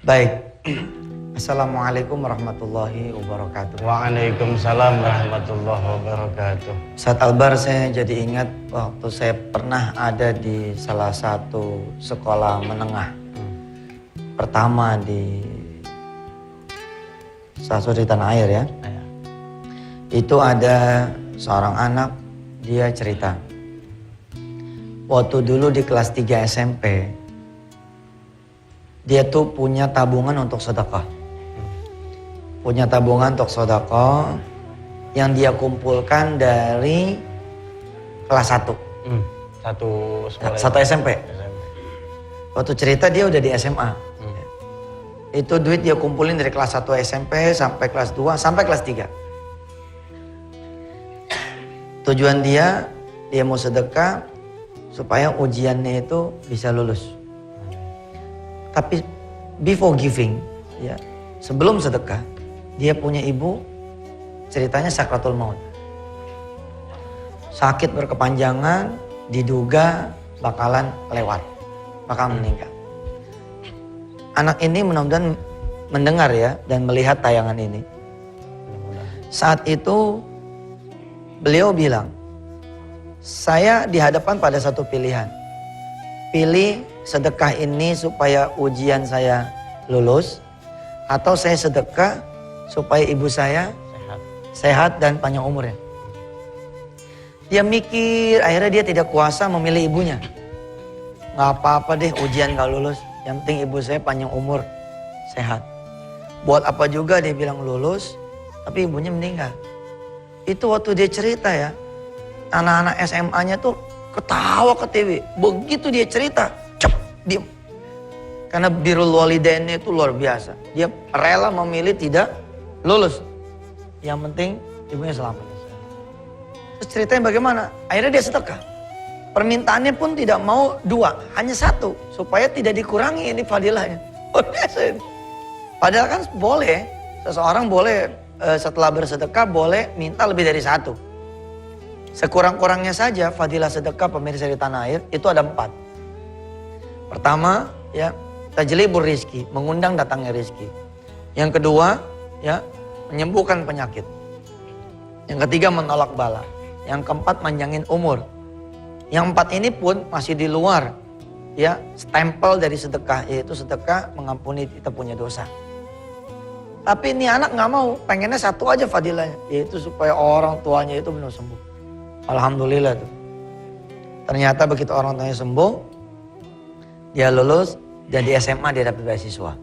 Baik. Assalamualaikum warahmatullahi wabarakatuh. Waalaikumsalam warahmatullahi wabarakatuh. Ustaz Albar, saya jadi ingat waktu saya pernah ada di salah satu sekolah menengah pertama di salah satu di tanah air ya. Itu ada seorang anak, dia cerita. Waktu dulu di kelas 3 SMP, dia tuh punya tabungan untuk sedekah. Punya tabungan untuk sedekah yang dia kumpulkan dari kelas 1. Satu SMP. Waktu cerita dia udah di SMA. Itu duit dia kumpulin dari kelas 1 SMP sampai kelas 2 sampai kelas 3. Tujuan dia mau sedekah supaya ujiannya itu bisa lulus. Tapi before giving, ya, sebelum sedekah, dia punya ibu, ceritanya sakratul maut. Sakit berkepanjangan, diduga bakalan lewat, bakal meninggal. Anak ini mudah-mudahan mendengar ya dan melihat tayangan ini. Saat itu beliau bilang, saya dihadapan pada satu pilihan. Pilih sedekah ini supaya ujian saya lulus, atau saya sedekah supaya ibu saya sehat dan panjang umurnya. Dia mikir, akhirnya dia tidak kuasa memilih ibunya. Gak apa-apa deh ujian gak lulus, yang penting ibu saya panjang umur, sehat. Buat apa juga dia bilang lulus, tapi ibunya meninggal. Itu waktu dia cerita ya, anak-anak SMA-nya tuh ketawa ke TV. Begitu dia cerita, diem. Karena birrul walidainnya itu luar biasa. Dia rela memilih tidak lulus. Yang penting ibunya selamat. Terus ceritanya bagaimana? Akhirnya dia sedekah. Permintaannya pun tidak mau 2, hanya 1. Supaya tidak dikurangi ini fadilahnya. Padahal kan boleh, seseorang boleh setelah bersedekah boleh minta lebih dari 1. Sekurang-kurangnya saja fadilah sedekah pemirsa di tanah air itu ada 4. Pertama ya, tajlibur rizki, mengundang datangnya rizki. Yang kedua ya, menyembuhkan penyakit. Yang ketiga menolak bala. Yang keempat manjangin umur. Yang 4 ini pun masih di luar ya stempel dari sedekah, yaitu sedekah mengampuni kita punya dosa. Tapi ini anak nggak mau, pengennya 1 aja fadilahnya, yaitu supaya orang tuanya itu benar sembuh. Alhamdulillah tuh. Ternyata begitu orang tuanya sembuh, dia lulus dan di SMA dia dapat beasiswa.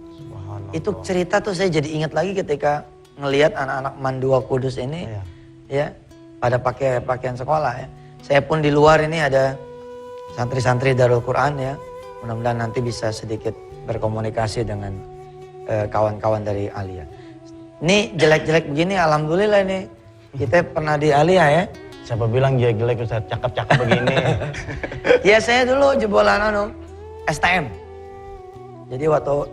Itu cerita tuh saya jadi ingat lagi ketika ngelihat anak-anak Mandua Kudus ini ya pada pakai pakaian sekolah ya. Saya pun di luar ini ada santri-santri Darul Quran ya. Mudah-mudahan nanti bisa sedikit berkomunikasi dengan kawan-kawan dari Alia. Ini jelek-jelek begini alhamdulillah ini. Kita pernah di Alia ya. Siapa bilang dia jelek Ustaz, cakep-cakep begini. Ya saya dulu jebolan STM. Jadi waktu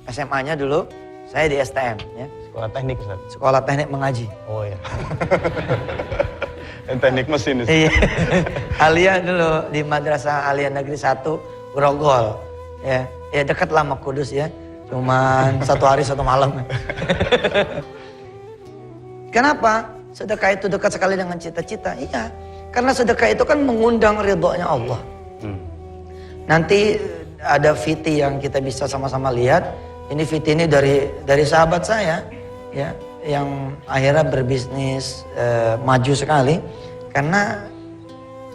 SMA-nya dulu saya di STM ya. Sekolah teknik Ustaz. Sekolah teknik mengaji. Oh ya. Teknik mesin. Iya. Alia dulu di Madrasah Alia Negeri 1 Grogol. Ya, ya dekat lah sama Kudus ya. Cuman 1 hari 1 malam. Kenapa? Sedekah itu dekat sekali dengan cita-cita. Iya, karena sedekah itu kan mengundang ridhonya Allah. Nanti ada VT yang kita bisa sama-sama lihat. Ini VT ini dari sahabat saya, ya, yang akhirnya berbisnis maju sekali. Karena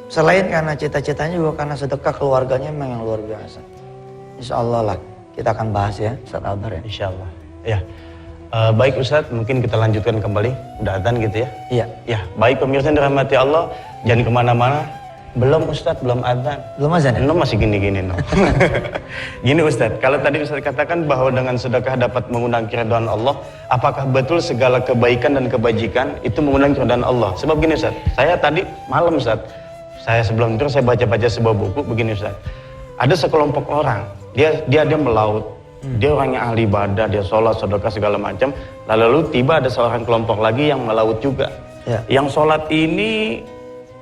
selain karena cita-citanya juga karena sedekah keluarganya memang yang luar biasa. Insya Allah lah kita akan bahas ya, Ustaz Albar ya. Insya Allah. Ya. Baik Ustadz, mungkin kita lanjutkan kembali. Udah adzan gitu ya? Iya. Ya, baik pemirsa yang dirahmati Allah, jangan kemana-mana. Belum Ustadz, belum adzan. Belum adzan ya? No masih gini-gini no. Gini Ustadz, kalau tadi Ustadz katakan bahwa dengan sedekah dapat mengundang keridhaan Allah, apakah betul segala kebaikan dan kebajikan itu mengundang keridhaan Allah? Sebab gini Ustadz, saya tadi malam Ustadz, saya sebelum tidur saya baca-baca sebuah buku begini Ustadz. Ada sekelompok orang, dia melaut. Dia orangnya ahli ibadah, dia sholat, sedekah segala macam. Lalu tiba ada seorang kelompok lagi yang melaut juga. Ya. Yang sholat ini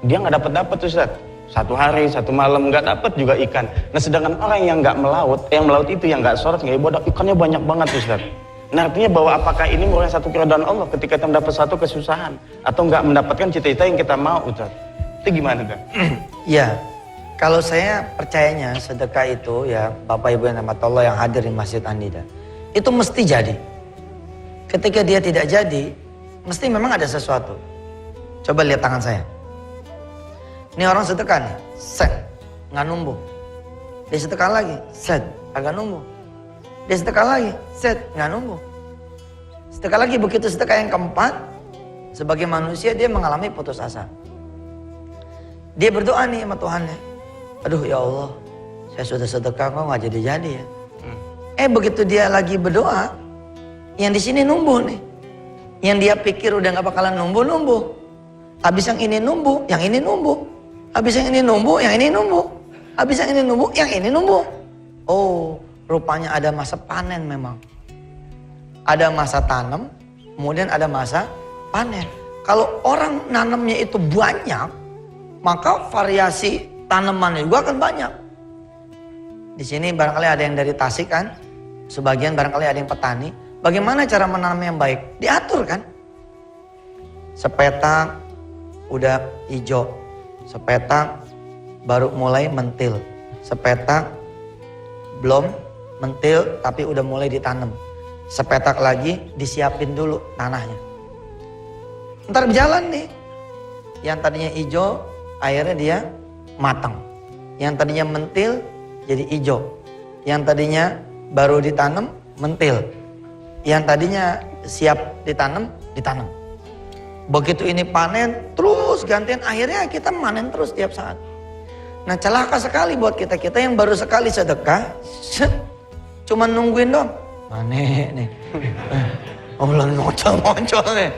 dia nggak dapat Ustaz. 1 hari, 1 malam nggak dapat juga ikan. Nah sedangkan orang yang nggak melaut, yang melaut itu yang nggak sholat, nggak ibadah, ikannya banyak banget Ustaz. Nah artinya bahwa apakah ini merupakan satu keridhaan Allah ketika kita mendapat satu kesusahan atau nggak mendapatkan cita-cita yang kita mau Ustaz? Itu gimana kan? Ya, kalau saya percayanya sedekah itu ya Bapak Ibu yang rahmat Allah yang hadir di Masjid An-Nida, itu mesti jadi. Ketika dia tidak jadi, mesti memang ada sesuatu. Coba lihat tangan saya. Ini orang sedekah nih, set, nggak numbuh. Dia sedekah lagi, set, agak numbuh. Dia sedekah lagi, set, nggak numbuh. Sedekah lagi, begitu sedekah yang keempat, sebagai manusia dia mengalami putus asa. Dia berdoa nih sama Tuhannya. Aduh ya Allah, saya sudah sedekah kok nggak jadi-jadi ya. Begitu dia lagi berdoa, yang di sini numbuh nih. Yang dia pikir udah nggak bakalan numbuh. Habis yang ini numbuh, yang ini numbuh. Habis yang ini numbuh, yang ini numbuh. Habis yang ini numbuh, yang ini numbuh. Oh, rupanya ada masa panen memang. Ada masa tanam, kemudian ada masa panen. Kalau orang nanamnya itu banyak, maka variasi tanamannya juga akan banyak. Di sini barangkali ada yang dari Tasik kan, sebagian barangkali ada yang petani. Bagaimana cara menanam yang baik? Diatur kan? Sepetak udah hijau, sepetak baru mulai mentil, sepetak belum mentil tapi udah mulai ditanam, sepetak lagi disiapin dulu tanahnya. Ntar berjalan nih, yang tadinya hijau akhirnya dia matang, yang tadinya mentil jadi hijau, yang tadinya baru ditanam mentil, yang tadinya siap ditanam. Begitu ini panen, terus gantian, akhirnya kita manen terus tiap saat. Nah celaka sekali buat kita yang baru sekali sedekah, cuma nungguin dong. Mana nih? Allah muncul nih.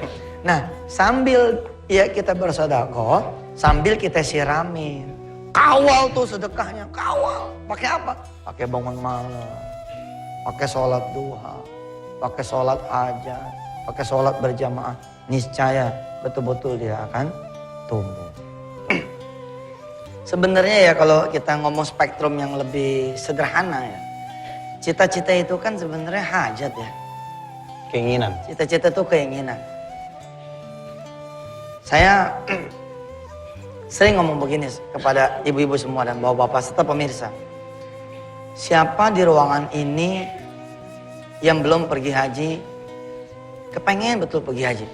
Nah sambil ya kita bersedekah, sambil kita siramin. Kawal tuh sedekahnya, kawal. Pakai apa? Pakai bangun malam, pakai sholat duha, pakai sholat hajat, pakai sholat berjamaah. Niscaya betul-betul dia akan tumbuh. Sebenarnya ya kalau kita ngomong spektrum yang lebih sederhana ya, cita-cita itu kan sebenarnya hajat ya. Keinginan. Cita-cita itu keinginan. Saya sering ngomong begini kepada ibu-ibu semua dan bapak-bapak serta pemirsa. Siapa di ruangan ini yang belum pergi haji, kepengen betul pergi haji?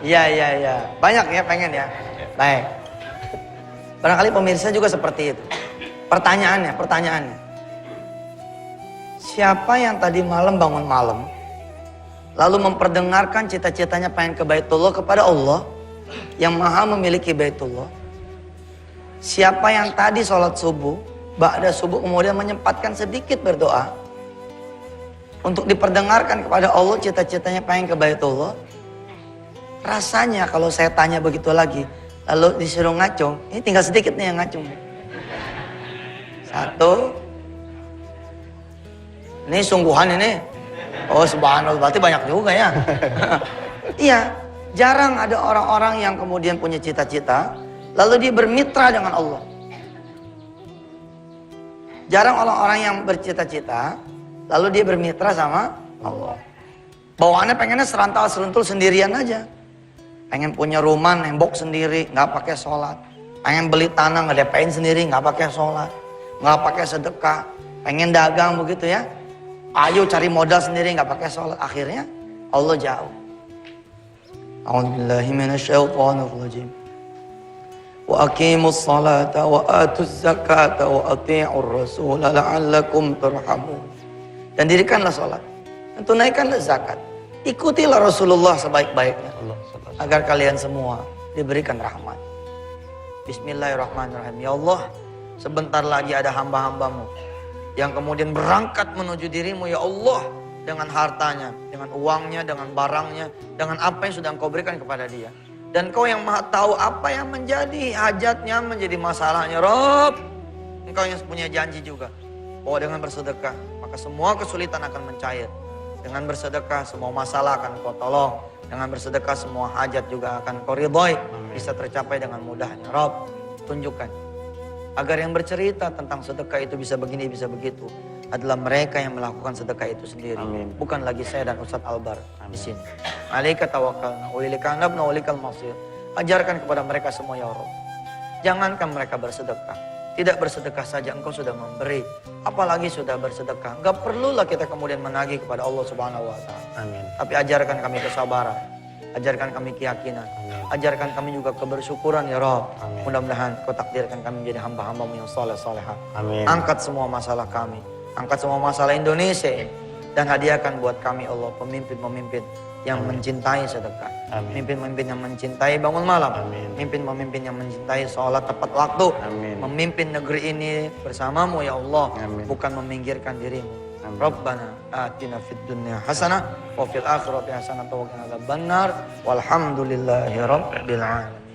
Iya. Banyak ya pengen ya. Baik. Barangkali pemirsa juga seperti itu. Pertanyaannya. Siapa yang tadi malam bangun malam, lalu memperdengarkan cita-citanya pengen ke Baitullah kepada Allah, yang maha memiliki Baitullah. Siapa yang tadi sholat subuh, ba'da subuh kemudian menyempatkan sedikit berdoa, untuk diperdengarkan kepada Allah cita-citanya pengen ke Baitullah. Rasanya kalau saya tanya begitu lagi, lalu disuruh ngacung, ini tinggal sedikit nih yang ngacung. 1. Ini sungguhan ini. Oh subhanallah, berarti banyak juga ya. Iya, jarang ada orang-orang yang kemudian punya cita-cita, lalu dia bermitra dengan Allah. Jarang orang-orang yang bercita-cita, lalu dia bermitra sama Allah. Bawaannya pengennya serantal-serentul sendirian aja. Pengen punya rumah, nembok sendiri, nggak pakai sholat. Pengen beli tanah, ngedepain sendiri, nggak pakai sholat. Nggak pakai sedekah. Pengen dagang begitu ya. Ayo cari modal sendiri, nggak pakai sholat. Akhirnya Allah jauh. A'udzubillahi minasyaitonirrajim. Wa aqimus salata wa atuz zakata wa ati'ur rasul la'allakum turhamun. Dan dirikanlah sholat, dan tunaikanlah zakat. Ikutilah Rasulullah sebaik-baiknya, agar kalian semua diberikan rahmat. Bismillahirrahmanirrahim. Ya Allah, sebentar lagi ada hamba-hambamu yang kemudian berangkat menuju dirimu ya Allah, dengan hartanya, dengan uangnya, dengan barangnya, dengan apa yang sudah engkau berikan kepada dia. Dan kau yang maha tahu apa yang menjadi hajatnya, menjadi masalahnya. Rabb, engkau yang punya janji juga bahwa dengan bersedekah maka semua kesulitan akan mencair Dengan bersedekah semua masalah akan kau tolong. Dengan bersedekah semua hajat juga akan kau ridhoi. Bisa tercapai dengan mudahnya. Rob, tunjukkan. Agar yang bercerita tentang sedekah itu bisa begini, bisa begitu. Adalah mereka yang melakukan sedekah itu sendiri. Amin. Bukan lagi saya dan Ustadz Albar di sini. Alaika tawakkalna wa ilaika anabna wa ilaikal masir. Ajarkan kepada mereka semua ya Rob. Jangankan mereka bersedekah. Tidak bersedekah saja engkau sudah memberi. Apalagi sudah bersedekah. Gak perlulah kita kemudian menagih kepada Allah Subhanahu wa Ta'ala. Amin. Tapi ajarkan kami kesabaran. Ajarkan kami keyakinan. Amin. Ajarkan kami juga kebersyukuran ya Rob. Amin. Mudah-mudahan kau takdirkan kami menjadi hamba-hambamu yang soleh-solehah. Amin. Angkat semua masalah kami. Angkat semua masalah Indonesia ini. Dan hadiahkan buat kami Allah pemimpin-pemimpin yang mencintai sedekah. Amin. Pemimpin-pemimpin yang mencintai bangun malam. Amin. Pemimpin-pemimpin yang mencintai sholat tepat waktu. Amin. Memimpin negeri ini bersamamu ya Allah. Amin. Bukan meminggirkan dirimu. Amin. Rabbana atina fid dunya hasanah wa fil akhirati hasanah wa qina adzabannar. Walhamdulillahi rabbil alamin.